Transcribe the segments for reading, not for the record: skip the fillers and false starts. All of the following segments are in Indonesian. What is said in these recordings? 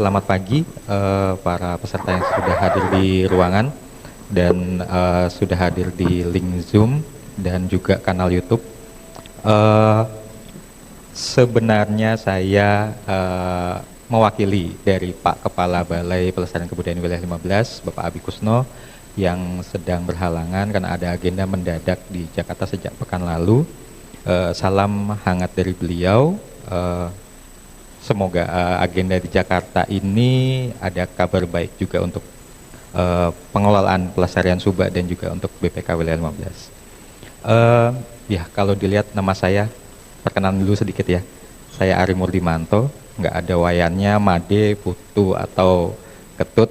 Selamat pagi para peserta yang sudah hadir di ruangan dan sudah hadir di link Zoom dan juga kanal YouTube. Sebenarnya saya mewakili dari Pak Kepala Balai Pelestarian Kebudayaan Wilayah 15, Bapak Abi Kusno, yang sedang berhalangan karena ada agenda mendadak di Jakarta sejak pekan lalu. Salam hangat dari beliau. Semoga agenda di Jakarta ini ada kabar baik juga untuk pengelolaan pelestarian Subak dan juga untuk BPK Wilayah 15. Ya, kalau dilihat nama saya, perkenalan dulu sedikit ya. Saya Ari Murdimanto, nggak ada wayannya, Made, Putu, atau Ketut.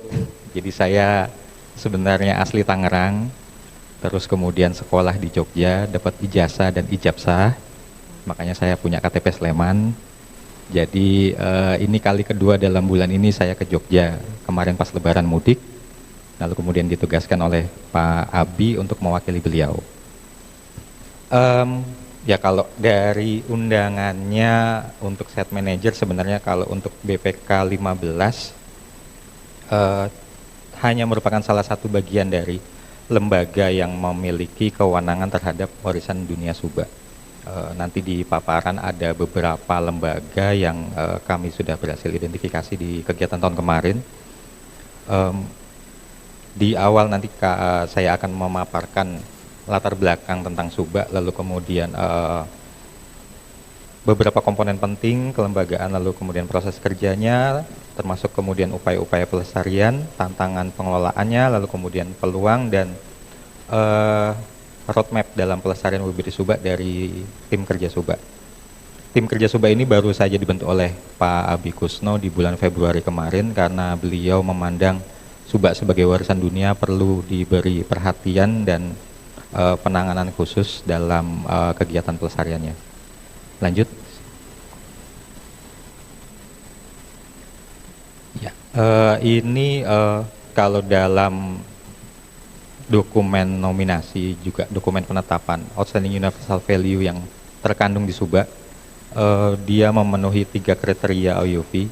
Jadi saya sebenarnya asli Tangerang, terus kemudian sekolah di Jogja, dapat ijazah dan ijabsah. Makanya saya punya KTP Sleman. Jadi ini kali kedua dalam bulan ini saya ke Jogja, kemarin pas Lebaran mudik, lalu kemudian ditugaskan oleh Pak Abi untuk mewakili beliau. Ya kalau dari undangannya untuk set manager, sebenarnya kalau untuk BPK 15 hanya merupakan salah satu bagian dari lembaga yang memiliki kewenangan terhadap warisan dunia Subak. Nanti di paparan ada beberapa lembaga yang kami sudah berhasil identifikasi di kegiatan tahun kemarin. Di awal nanti saya akan memaparkan latar belakang tentang Subak, lalu kemudian beberapa komponen penting kelembagaan, lalu kemudian proses kerjanya, termasuk kemudian upaya-upaya pelestarian, tantangan pengelolaannya, lalu kemudian peluang dan roadmap dalam pelestarian WBD Subak dari tim kerja Subak. Tim kerja Subak ini baru saja dibentuk oleh Pak Abi Kusno di bulan Februari kemarin karena beliau memandang Subak sebagai warisan dunia perlu diberi perhatian dan penanganan khusus dalam kegiatan pelestariannya. Lanjut. Ya, ini kalau dalam dokumen nominasi, juga dokumen penetapan Outstanding Universal Value yang terkandung di Subak, dia memenuhi 3 kriteria OUV,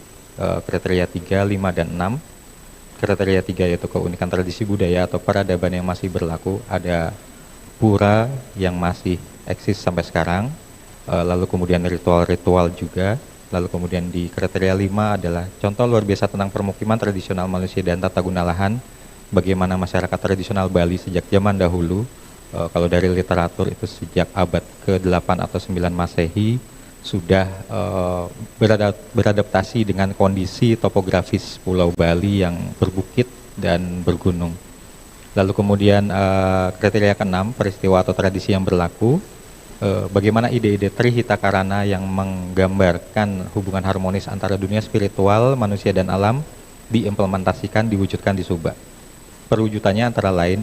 kriteria 3, 5, dan 6. Kriteria 3 yaitu keunikan tradisi budaya atau peradaban yang masih berlaku, ada pura yang masih eksis sampai sekarang, lalu kemudian ritual-ritual juga, lalu kemudian di kriteria 5 adalah contoh luar biasa tentang permukiman tradisional manusia dan tata guna lahan, bagaimana masyarakat tradisional Bali sejak zaman dahulu, kalau dari literatur itu sejak abad ke-8 atau 9 Masehi sudah beradaptasi dengan kondisi topografis Pulau Bali yang berbukit dan bergunung. Lalu kemudian kriteria ke-6, peristiwa atau tradisi yang berlaku, bagaimana ide-ide Trihita Karana yang menggambarkan hubungan harmonis antara dunia spiritual, manusia dan alam diimplementasikan, diwujudkan di Subak. Perwujudannya antara lain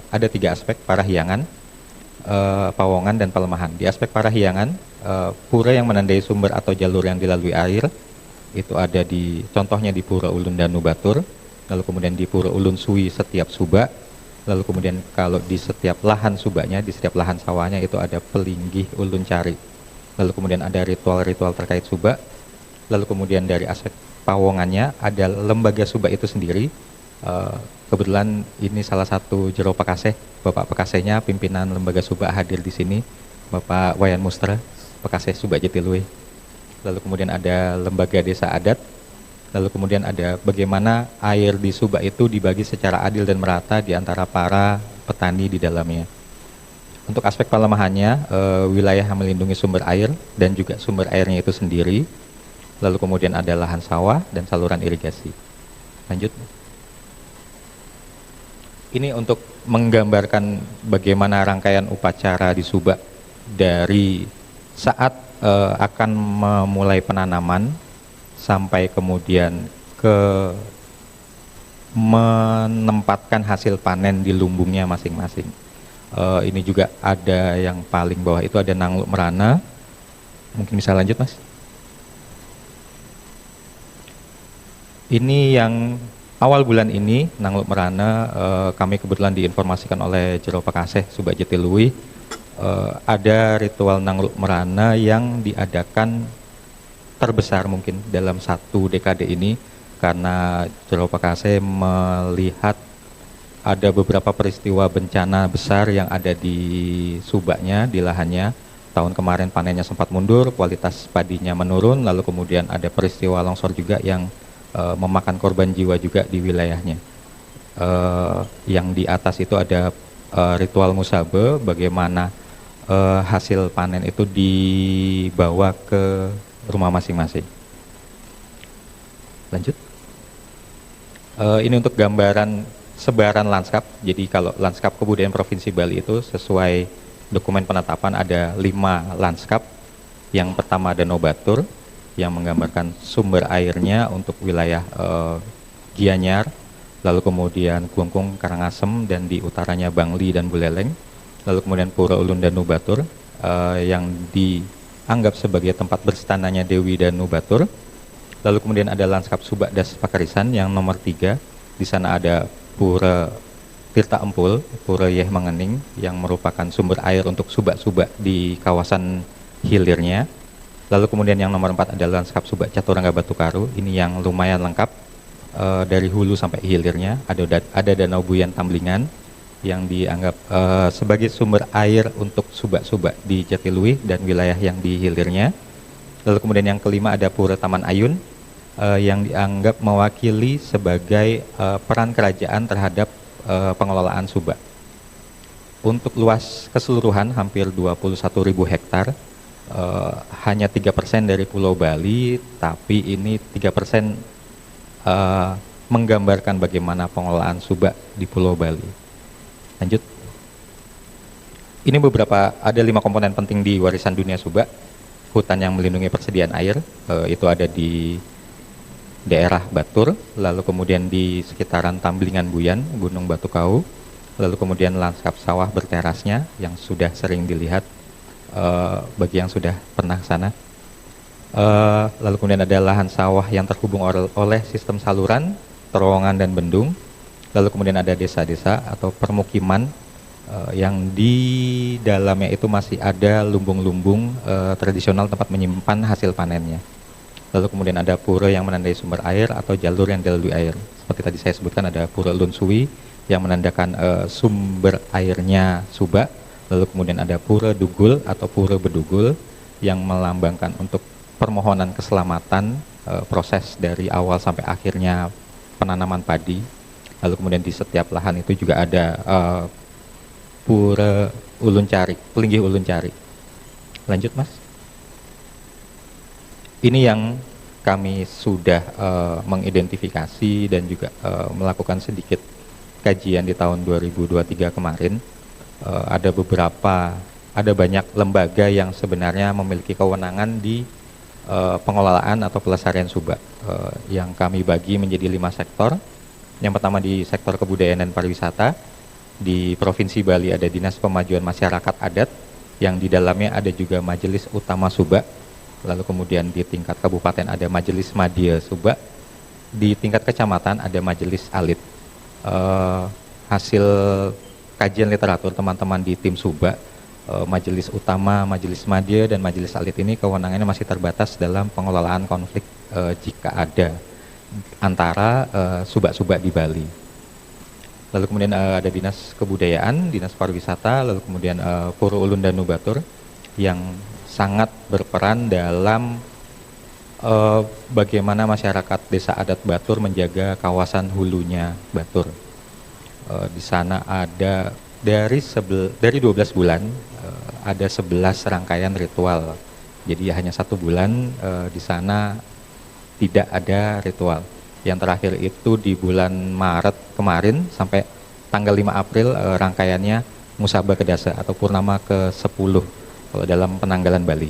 ada 3 aspek: parahyangan, pawongan, dan pelemahan. Di aspek parahyangan, pura yang menandai sumber atau jalur yang dilalui air itu ada di contohnya di Pura Ulun Danu Batur, lalu kemudian di Pura Ulun Sui setiap Subak, lalu kemudian kalau di setiap lahan Subaknya, di setiap lahan sawahnya itu ada Pelinggih Ulun Cari, lalu kemudian ada ritual-ritual terkait Subak, lalu kemudian dari aspek pawongannya ada lembaga Subak itu sendiri. Kebetulan ini salah satu jero Pekaseh, Bapak Pekasehnya, pimpinan lembaga Subak hadir di sini, Bapak Wayan Mustra, Pekaseh Subak Jatiluwe. Lalu kemudian ada lembaga desa adat, lalu kemudian ada bagaimana air di Subak itu dibagi secara adil dan merata di antara para petani di dalamnya. Untuk aspek pelemahannya, wilayah yang melindungi sumber air dan juga sumber airnya itu sendiri, lalu kemudian ada lahan sawah dan saluran irigasi. Lanjut. Ini untuk menggambarkan bagaimana rangkaian upacara di Subak dari saat akan memulai penanaman sampai kemudian ke menempatkan hasil panen di lumbungnya masing-masing. Ini juga ada yang paling bawah itu ada Nangluk Merana. Mungkin bisa lanjut, Mas. Ini yang awal bulan ini, Nangluk Merana, kami kebetulan diinformasikan oleh Jero Pekaseh Subak Jatiluwe, ada ritual Nangluk Merana yang diadakan terbesar mungkin dalam 1 dekade ini, karena Jero Pakase melihat ada beberapa peristiwa bencana besar yang ada di subaknya, di lahannya. Tahun kemarin panennya sempat mundur, kualitas padinya menurun, lalu kemudian ada peristiwa longsor juga yang memakan korban jiwa juga di wilayahnya. Yang di atas itu ada ritual musabe, bagaimana hasil panen itu dibawa ke rumah masing-masing. Lanjut. Ini untuk gambaran sebaran lanskap. Jadi kalau lanskap kebudayaan Provinsi Bali itu sesuai dokumen penetapan ada 5 lanskap. Yang pertama Danau Batur yang menggambarkan sumber airnya untuk wilayah Gianyar, lalu kemudian Gungkung, Karangasem, dan di utaranya Bangli dan Buleleng. Lalu kemudian Pura Ulun Danu Batur yang dianggap sebagai tempat berstananya Dewi Danu Batur. Lalu kemudian ada lanskap Subak Das Pakarisan yang nomor 3. Di sana ada Pura Tirta Empul, Pura Yeh Mengening yang merupakan sumber air untuk subak-subak di kawasan hilirnya. Lalu kemudian yang nomor 4 adalah lanskap Subak Caturangga Batukaru. Ini yang lumayan lengkap dari hulu sampai hilirnya. Ada Danau Buyan Tamblingan yang dianggap sebagai sumber air untuk subak-subak di Jatiluwih dan wilayah yang di hilirnya. Lalu kemudian yang kelima ada Pura Taman Ayun yang dianggap mewakili sebagai peran kerajaan terhadap pengelolaan subak. Untuk luas keseluruhan hampir 21.000 hektar, hanya 3% dari Pulau Bali, tapi ini 3% menggambarkan bagaimana pengelolaan subak di Pulau Bali. Lanjut. Ini ada 5 komponen penting di warisan dunia subak. Hutan yang melindungi persediaan air, itu ada di daerah Batur, lalu kemudian di sekitaran Tamblingan Buyan, Gunung Batu Kau, lalu kemudian lanskap sawah berterasnya yang sudah sering dilihat bagi yang sudah pernah ke sana. Lalu kemudian ada lahan sawah yang terhubung oleh sistem saluran, terowongan dan bendung. Lalu kemudian ada desa-desa atau permukiman yang di dalamnya itu masih ada lumbung-lumbung tradisional tempat menyimpan hasil panennya. Lalu kemudian ada pura yang menandai sumber air atau jalur yang dilalui air. Seperti tadi saya sebutkan ada Pura Lun Suwi yang menandakan sumber airnya Subak. Lalu kemudian ada Pura Dugul atau Pura Bedugul yang melambangkan untuk permohonan keselamatan proses dari awal sampai akhirnya penanaman padi. Lalu kemudian di setiap lahan itu juga ada Pura Ulun Cari, Pelinggih Ulun Cari. Lanjut Mas. Ini yang kami sudah mengidentifikasi dan juga melakukan sedikit kajian di tahun 2023 kemarin. Ada banyak lembaga yang sebenarnya memiliki kewenangan di pengelolaan atau pelestarian subak yang kami bagi menjadi 5 sektor. Yang pertama di sektor kebudayaan dan pariwisata. Di Provinsi Bali ada Dinas Pemajuan Masyarakat Adat yang di dalamnya ada juga Majelis Utama Subak. Lalu kemudian di tingkat kabupaten ada Majelis Madya Subak. Di tingkat kecamatan ada Majelis Alit. Hasil kajian literatur teman-teman di tim Subak, Majelis Utama, Majelis Madya, dan Majelis Alit ini kewenangannya masih terbatas dalam pengelolaan konflik jika ada antara subak-subak di Bali. Lalu kemudian ada Dinas Kebudayaan, Dinas Pariwisata, lalu kemudian Pura Ulun Danu Batur yang sangat berperan dalam bagaimana masyarakat desa adat Batur menjaga kawasan hulunya Batur. Di sana ada dari 12 bulan ada 11 rangkaian ritual. Jadi hanya 1 bulan di sana tidak ada ritual. Yang terakhir itu di bulan Maret kemarin sampai tanggal 5 April rangkaiannya Musaba Kedasa atau Purnama ke-10 kalau dalam penanggalan Bali.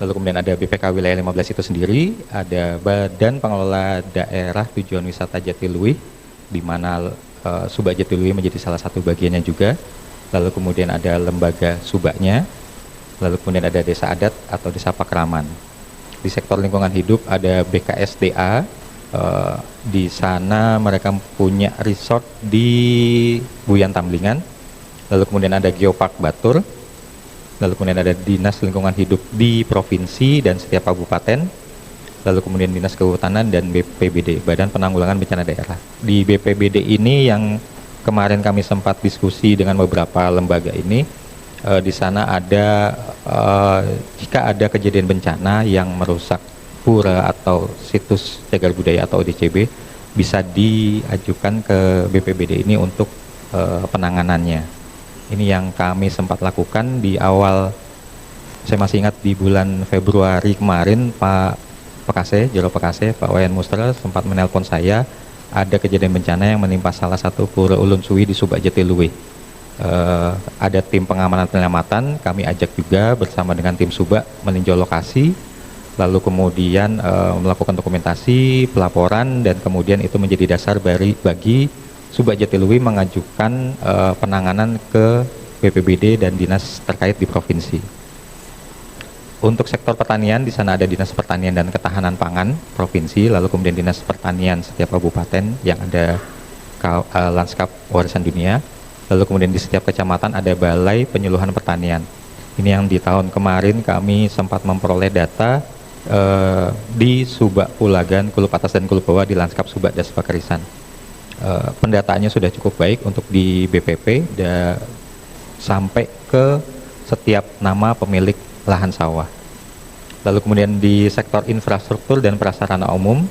Lalu kemudian ada BPK Wilayah 15 itu sendiri, ada Badan Pengelola Daerah Tujuan Wisata Jatiluwih, di mana Subak Jatiluwih menjadi salah satu bagiannya juga. Lalu kemudian ada lembaga subaknya, lalu kemudian ada desa adat atau desa pakraman. Di sektor lingkungan hidup ada BKSDA, di sana mereka punya resort di Buyan Tamblingan, lalu kemudian ada Geopark Batur, lalu kemudian ada Dinas Lingkungan Hidup di provinsi dan setiap kabupaten, lalu kemudian Dinas Kehutanan dan BPBD, Badan Penanggulangan Bencana Daerah. Di BPBD ini yang kemarin kami sempat diskusi dengan beberapa lembaga ini, di sana ada jika ada kejadian bencana yang merusak pura atau situs cagar budaya atau ODCB, bisa diajukan ke BPBD ini untuk penanganannya. Ini yang kami sempat lakukan di awal, saya masih ingat di bulan Februari kemarin, Pak Pekase, Jero Pekase, Pak Wayan Mustra sempat menelpon saya, ada kejadian bencana yang menimpa salah satu pura Ulun Suwi di Subak Jatiluwe. Ada tim pengamanan penyelamatan, kami ajak juga bersama dengan tim Subak meninjau lokasi, lalu kemudian melakukan dokumentasi, pelaporan, dan kemudian itu menjadi dasar bagi Subak Jatiluwe mengajukan penanganan ke BPBD dan dinas terkait di provinsi. Untuk sektor pertanian, di sana ada Dinas Pertanian dan Ketahanan Pangan Provinsi, lalu kemudian Dinas Pertanian setiap kabupaten yang ada lanskap warisan dunia, lalu kemudian di setiap kecamatan ada Balai Penyuluhan Pertanian. Ini yang di tahun kemarin kami sempat memperoleh data di Subak, Pulagan, Kulup Atas dan Kulup Bawah di lanskap Subak das Pakarisan. Pendataannya sudah cukup baik untuk di BPP sampai ke setiap nama pemilik lahan sawah. Lalu kemudian di sektor infrastruktur dan prasarana umum,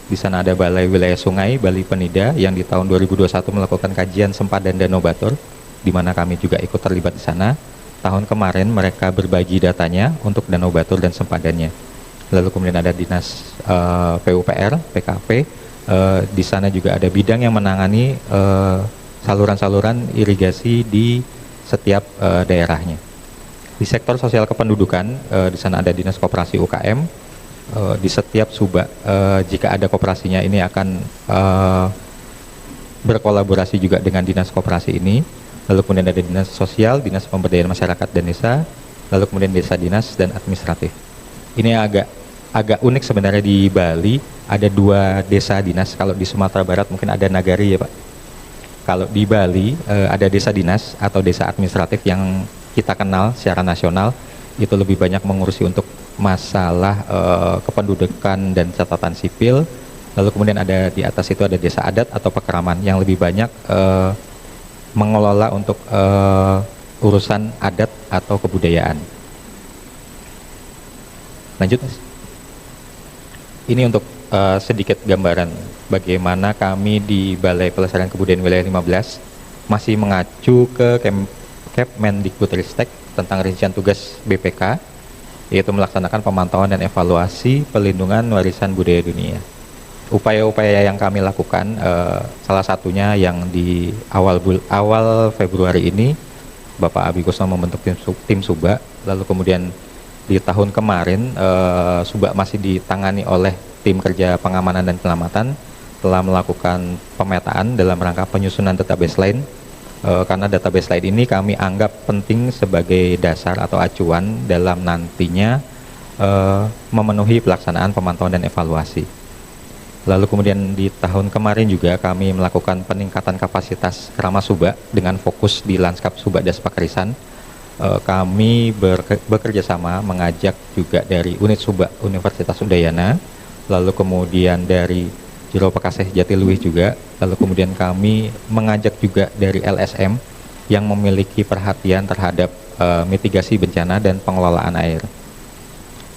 di sana ada Balai Wilayah Sungai, Bali Penida, yang di tahun 2021 melakukan kajian sempadan Danau Batur, di mana kami juga ikut terlibat di sana. Tahun kemarin mereka berbagi datanya untuk Danau Batur dan sempadannya. Lalu kemudian ada Dinas PUPR, PKP, di sana juga ada bidang yang menangani saluran-saluran irigasi di setiap daerahnya. Di sektor sosial kependudukan, di sana ada Dinas Koperasi UKM. Di setiap Subak, jika ada koperasinya ini akan berkolaborasi juga dengan Dinas Koperasi ini. Lalu kemudian ada Dinas Sosial, Dinas Pemberdayaan Masyarakat dan Desa, lalu kemudian Desa Dinas dan Administratif. Ini agak unik sebenarnya di Bali, ada 2 desa dinas. Kalau di Sumatera Barat mungkin ada Nagari ya Pak. Kalau di Bali ada desa dinas atau desa administratif yang kita kenal secara nasional, itu lebih banyak mengurusi untuk masalah kependudukan dan catatan sipil. Lalu kemudian ada di atas itu ada desa adat atau pekeraman yang lebih banyak mengelola untuk urusan adat atau kebudayaan. Lanjut Mas. Ini untuk sedikit gambaran bagaimana kami di Balai Pelestarian Kebudayaan Wilayah 15 masih mengacu ke Kemendikbudristek tentang rincian tugas BPK, yaitu melaksanakan pemantauan dan evaluasi pelindungan warisan budaya dunia. Upaya-upaya yang kami lakukan, salah satunya yang di awal Februari ini, Bapak Abi Kusno membentuk tim Subak, lalu kemudian di tahun kemarin Subak masih ditangani oleh tim kerja pengamanan dan penyelamatan, telah melakukan pemetaan dalam rangka penyusunan database lain. Karena database lain ini kami anggap penting sebagai dasar atau acuan dalam nantinya memenuhi pelaksanaan pemantauan dan evaluasi. Lalu kemudian di tahun kemarin juga kami melakukan peningkatan kapasitas Kerama Subak dengan fokus di lanskap Subak das Pakarisan. Kami bekerja sama mengajak juga dari unit Subak Universitas Udayana, lalu kemudian dari Jero Pekase Jatiluwih juga, lalu kemudian kami mengajak juga dari LSM yang memiliki perhatian terhadap mitigasi bencana dan pengelolaan air.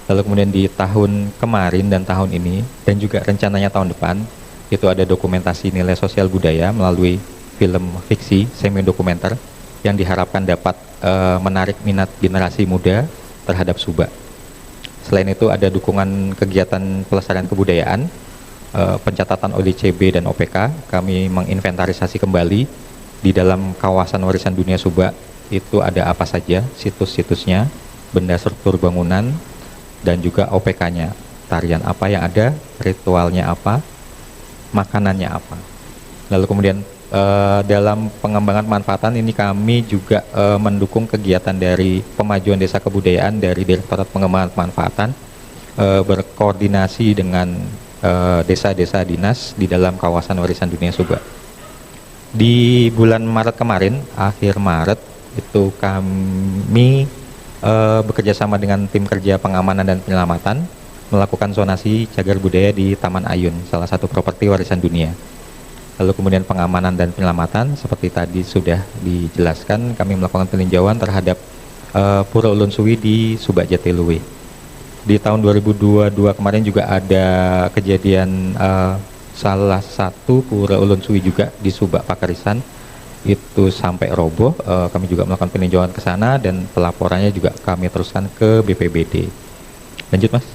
Lalu kemudian di tahun kemarin dan tahun ini, dan juga rencananya tahun depan, itu ada dokumentasi nilai sosial budaya melalui film fiksi semi dokumenter yang diharapkan dapat menarik minat generasi muda terhadap Subak. Selain itu ada dukungan kegiatan pelestarian kebudayaan, pencatatan ODCB dan OPK. Kami menginventarisasi kembali di dalam kawasan warisan dunia Subak itu ada apa saja situs-situsnya, benda struktur bangunan, dan juga OPK-nya, tarian apa yang ada, ritualnya apa, makanannya apa. Lalu kemudian dalam pengembangan pemanfaatan ini kami juga mendukung kegiatan dari pemajuan desa kebudayaan dari Direktorat Pengembangan Pemanfaatan, berkoordinasi dengan desa-desa dinas di dalam kawasan warisan dunia Subak. Di bulan Maret kemarin, akhir Maret, itu kami bekerja sama dengan tim kerja pengamanan dan penyelamatan melakukan zonasi cagar budaya di Taman Ayun, salah satu properti warisan dunia. Lalu kemudian pengamanan dan penyelamatan, seperti tadi sudah dijelaskan, kami melakukan peninjauan terhadap Pura Ulun Suwi di Subak Jatiluwe. Di tahun 2022 kemarin juga ada kejadian salah satu Pura Ulun Suwi juga di Subak Pakarisan itu sampai roboh. Kami juga melakukan peninjauan ke sana dan pelaporannya juga kami teruskan ke BPBD. Lanjut, Mas.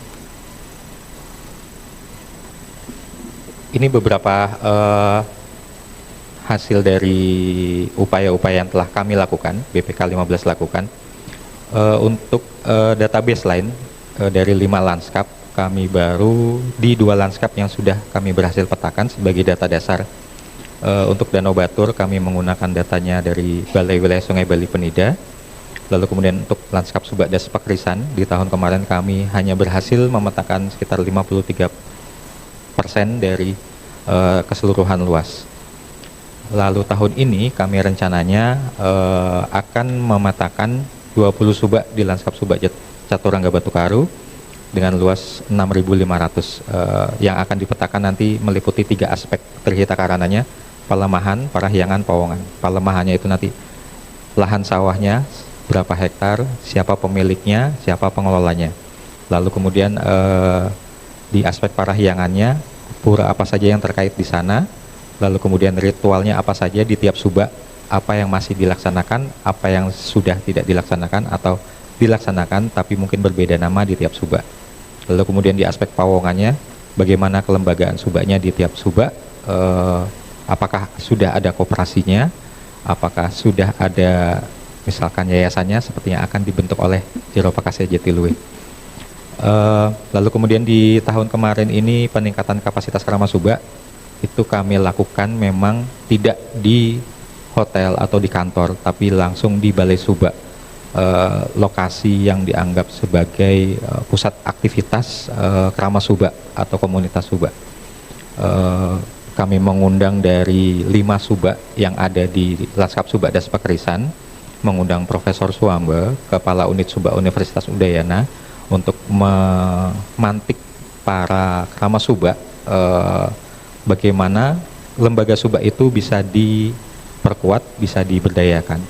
Ini beberapa hasil dari upaya-upaya yang telah kami lakukan, BPK 15 lakukan. Untuk database lain dari 5 lanskap, kami baru di 2 lanskap yang sudah kami berhasil petakan sebagai data dasar. Untuk Danau Batur kami menggunakan datanya dari Balai Wilayah Sungai Bali Penida. Lalu kemudian untuk lanskap Subakdas Pakrisan di tahun kemarin kami hanya berhasil memetakan sekitar 53% dari keseluruhan luas. Lalu tahun ini kami rencananya akan memetakan 20 subak di lanskap Subak Caturangga Batu Karu dengan luas 6.500 yang akan dipetakan nanti meliputi 3 aspek terhita karananya, palemahan, parahyangan, pawongan. Palemahannya itu nanti lahan sawahnya berapa hektar, siapa pemiliknya, siapa pengelolanya. Lalu kemudian di aspek parahyangannya, pura apa saja yang terkait di sana, lalu kemudian ritualnya apa saja di tiap subak, apa yang masih dilaksanakan, apa yang sudah tidak dilaksanakan atau dilaksanakan tapi mungkin berbeda nama di tiap subak. Lalu kemudian di aspek pawongannya, bagaimana kelembagaan subaknya di tiap subak, apakah sudah ada koperasinya, apakah sudah ada misalkan yayasannya seperti yang akan dibentuk oleh Jero Pakase Jatiluwe. Lalu kemudian di tahun kemarin ini peningkatan kapasitas Krama Subak itu kami lakukan memang tidak di hotel atau di kantor, tapi langsung di Balai Subak, lokasi yang dianggap sebagai pusat aktivitas Krama Subak atau komunitas Subak. Kami mengundang dari 5 subak yang ada di Lanskap Subakdas Pakrisan, mengundang Profesor Suambe, Kepala Unit Subak Universitas Udayana, untuk memantik para Krama Subak bagaimana lembaga subak itu bisa diperkuat, bisa diberdayakan.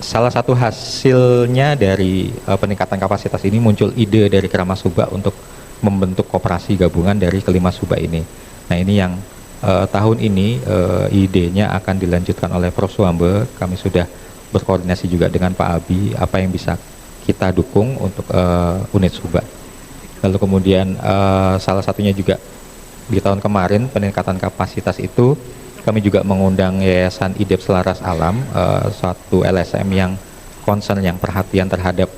Salah satu hasilnya dari peningkatan kapasitas ini muncul ide dari Krama Subak untuk membentuk koperasi gabungan dari kelima subak ini. Nah ini yang tahun ini idenya akan dilanjutkan oleh Prof. Suambe. Kami sudah berkoordinasi juga dengan Pak Abi apa yang bisa kita dukung untuk unit subak. Lalu kemudian salah satunya juga di tahun kemarin peningkatan kapasitas itu kami juga mengundang Yayasan IDEP Selaras Alam, suatu LSM yang concern, yang perhatian terhadap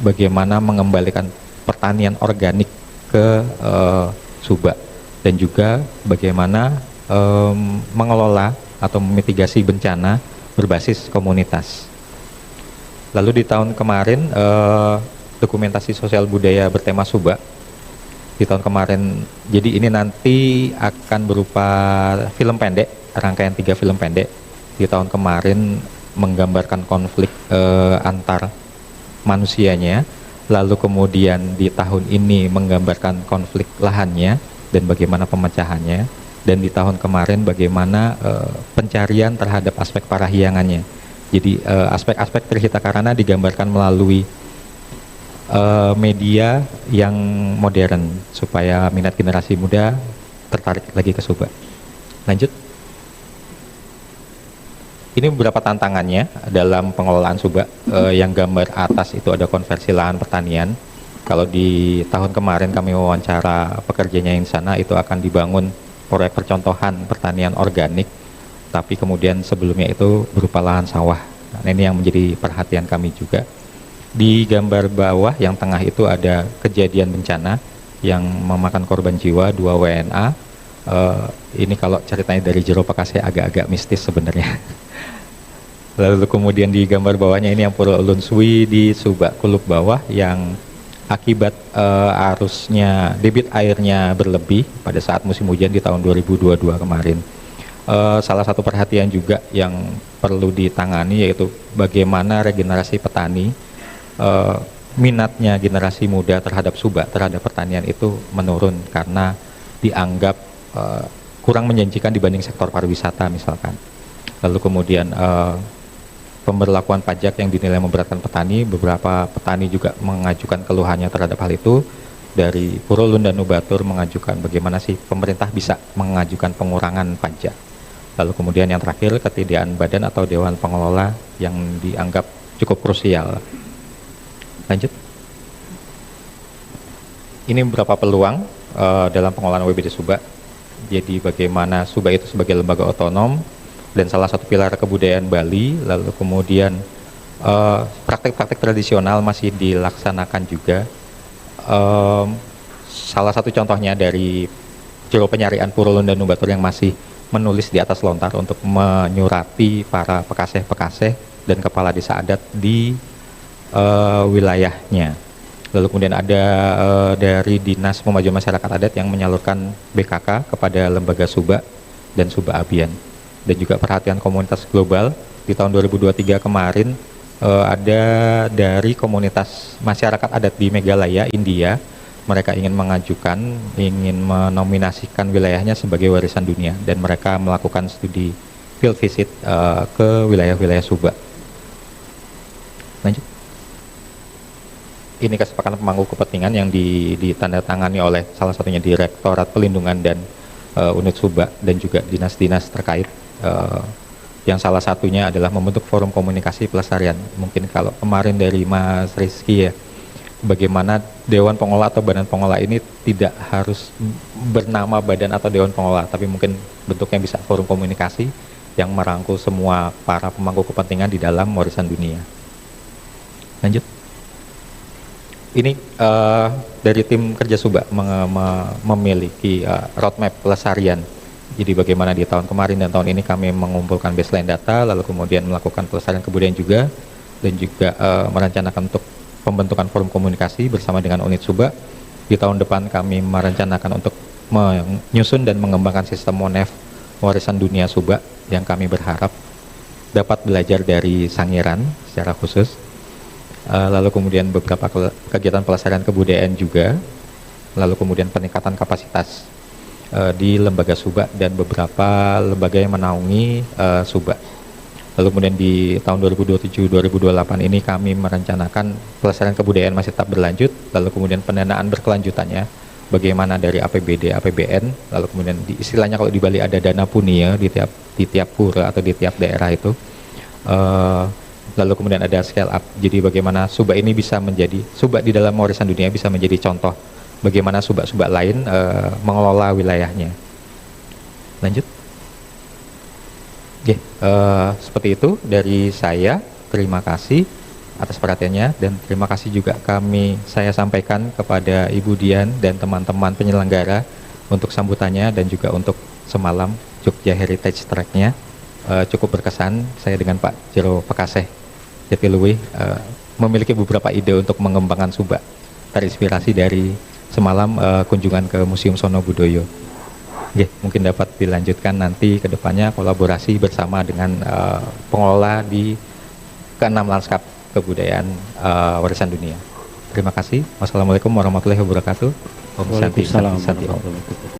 bagaimana mengembalikan pertanian organik ke subak dan juga bagaimana mengelola atau memitigasi bencana berbasis komunitas. Lalu di tahun kemarin dokumentasi sosial budaya bertema subak di tahun kemarin, jadi ini nanti akan berupa film pendek, rangkaian 3 film pendek. Di tahun kemarin menggambarkan konflik antar manusianya, lalu kemudian di tahun ini menggambarkan konflik lahannya dan bagaimana pemecahannya, dan di tahun kemarin bagaimana pencarian terhadap aspek parahyangannya. Jadi aspek-aspek terhita karana digambarkan melalui media yang modern supaya minat generasi muda tertarik lagi ke subak. Lanjut. Ini beberapa tantangannya dalam pengelolaan subak. Yang gambar atas itu ada konversi lahan pertanian. Kalau di tahun kemarin kami wawancara pekerjanya yang di sana, itu akan dibangun proyek percontohan pertanian organik, tapi kemudian sebelumnya itu berupa lahan sawah. Nah, ini yang menjadi perhatian kami juga. Di gambar bawah yang tengah itu ada kejadian bencana yang memakan korban jiwa 2 WNA. Ini kalau ceritanya dari Jero Pakase agak-agak mistis sebenarnya. Lalu kemudian di gambar bawahnya ini yang Pura Ulun Suwi di Subak Kuluk Bawah yang akibat arusnya, debit airnya berlebih pada saat musim hujan di tahun 2022 kemarin. Salah satu perhatian juga yang perlu ditangani yaitu bagaimana regenerasi petani minatnya generasi muda terhadap Subak, terhadap pertanian itu menurun karena dianggap kurang menjanjikan dibanding sektor pariwisata misalkan. Lalu kemudian pemberlakuan pajak yang dinilai memberatkan petani, beberapa petani juga mengajukan keluhannya terhadap hal itu. Dari Purulun dan Nubatur mengajukan bagaimana sih pemerintah bisa mengajukan pengurangan pajak. Lalu kemudian yang terakhir, ketiadaan badan atau dewan pengelola yang dianggap cukup krusial. Lanjut. Ini beberapa peluang dalam pengelolaan WBD Subak. Jadi bagaimana Subak itu sebagai lembaga otonom dan salah satu pilar kebudayaan Bali. Lalu kemudian praktek-praktek tradisional masih dilaksanakan juga. Salah satu contohnya dari juru penyarian Purulun dan Nubatur yang masih menulis di atas lontar untuk menyurati para pekaseh-pekaseh dan kepala desa adat di wilayahnya. Lalu kemudian ada dari Dinas Pemajuan Masyarakat Adat yang menyalurkan BKK kepada lembaga Subak dan Subak Abian. Dan juga perhatian komunitas global di tahun 2023 kemarin ada dari komunitas masyarakat adat di Meghalaya, India. Mereka ingin menominasikan wilayahnya sebagai warisan dunia dan mereka melakukan studi field visit ke wilayah-wilayah Subak. Lanjut. Ini kesepakatan pemangku kepentingan yang ditandatangani oleh salah satunya Direktorat Pelindungan dan Unit Subak dan juga dinas-dinas terkait. Yang salah satunya adalah membentuk forum komunikasi pelestarian. Mungkin kalau kemarin dari Mas Rizky ya, bagaimana Dewan Pengelola atau Badan Pengelola ini tidak harus bernama Badan atau Dewan Pengelola, tapi mungkin bentuknya bisa forum komunikasi yang merangkul semua para pemangku kepentingan di dalam warisan dunia. Lanjut. Ini dari tim kerja Subak memiliki roadmap pelestarian. Jadi bagaimana di tahun kemarin dan tahun ini kami mengumpulkan baseline data, lalu kemudian melakukan pelestarian kebudayaan juga, dan juga merencanakan untuk pembentukan forum komunikasi bersama dengan unit Subak. Di tahun depan kami merencanakan untuk menyusun dan mengembangkan sistem MONEF warisan dunia Subak yang kami berharap dapat belajar dari Sangiran secara khusus. Lalu kemudian beberapa kegiatan pelestarian kebudayaan juga, lalu kemudian peningkatan kapasitas di lembaga Subak dan beberapa lembaga yang menaungi Subak. Lalu kemudian di tahun 2027-2028 ini kami merencanakan pelestarian kebudayaan masih tetap berlanjut, lalu kemudian pendanaan berkelanjutannya, bagaimana dari APBD, APBN, lalu kemudian istilahnya kalau di Bali ada dana punia di tiap pura atau di tiap daerah itu. Lalu kemudian ada scale up, jadi bagaimana Subak ini bisa menjadi, Subak di dalam warisan dunia bisa menjadi contoh bagaimana Subak-Subak lain mengelola wilayahnya. Lanjut. Oke, seperti itu dari saya. Terima kasih atas perhatiannya dan terima kasih juga saya sampaikan kepada Ibu Dian dan teman-teman penyelenggara untuk sambutannya dan juga untuk semalam Jogja Heritage Track-nya. Cukup berkesan. Saya dengan Pak Jero Pekaseh Jatiluwih memiliki beberapa ide untuk mengembangkan Subak, terinspirasi dari semalam kunjungan ke Museum Sono Budoyo. Mungkin dapat dilanjutkan nanti ke depannya kolaborasi bersama dengan pengelola di ke-6 lanskap kebudayaan warisan dunia. Terima kasih. Wassalamualaikum warahmatullahi wabarakatuh. Om Santi.